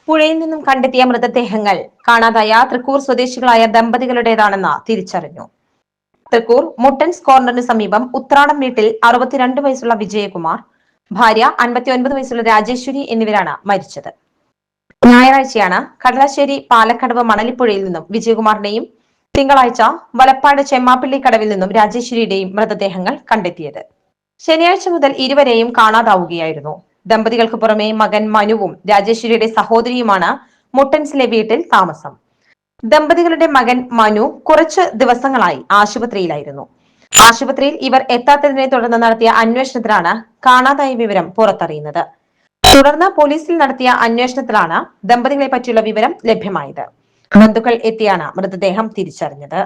പുഴയിൽ നിന്നും കണ്ടെത്തിയ മൃതദേഹങ്ങൾ കാണാതായ തൃക്കൂർ സ്വദേശികളായ ദമ്പതികളുടേതാണെന്ന് തിരിച്ചറിഞ്ഞു. തൃക്കൂർ മുട്ടൻസ് കോർണറിന് സമീപം ഉത്രാടം വീട്ടിൽ 62 വയസ്സുള്ള വിജയകുമാർ, ഭാര്യ 59 വയസ്സുള്ള രാജേശ്വരി എന്നിവരാണ് മരിച്ചത്. ഞായറാഴ്ചയാണ് കടലാശ്ശേരി പാലക്കടവ് മണലിപ്പുഴയിൽ നിന്നും വിജയകുമാറിന്റെയും തിങ്കളാഴ്ച വലപ്പാട് ചെമ്മാപ്പള്ളി കടവിൽ നിന്നും രാജേശ്വരിയുടെയും മൃതദേഹങ്ങൾ കണ്ടെത്തിയത്. ശനിയാഴ്ച മുതൽ ഇരുവരെയും കാണാതാവുകയായിരുന്നു. ദമ്പതികൾക്ക് പുറമെ മകൻ മനുവും രാജേശ്വരിയുടെ സഹോദരിയുമാണ് മുട്ടൻസിലെ വീട്ടിൽ താമസം. ദമ്പതികളുടെ മകൻ മനു കുറച്ച് ദിവസങ്ങളായി ആശുപത്രിയിലായിരുന്നു. ആശുപത്രിയിൽ ഇവർ എത്താത്തതിനെ തുടർന്ന് നടത്തിയ അന്വേഷണത്തിലാണ് കാണാതായ വിവരം പുറത്തറിയുന്നത്. തുടർന്ന് പോലീസിൽ നടത്തിയ അന്വേഷണത്തിലാണ് ദമ്പതികളെ പറ്റിയുള്ള വിവരം ലഭ്യമായത്. ബന്ധുക്കൾ എത്തിയാണ് മൃതദേഹം തിരിച്ചറിഞ്ഞത്.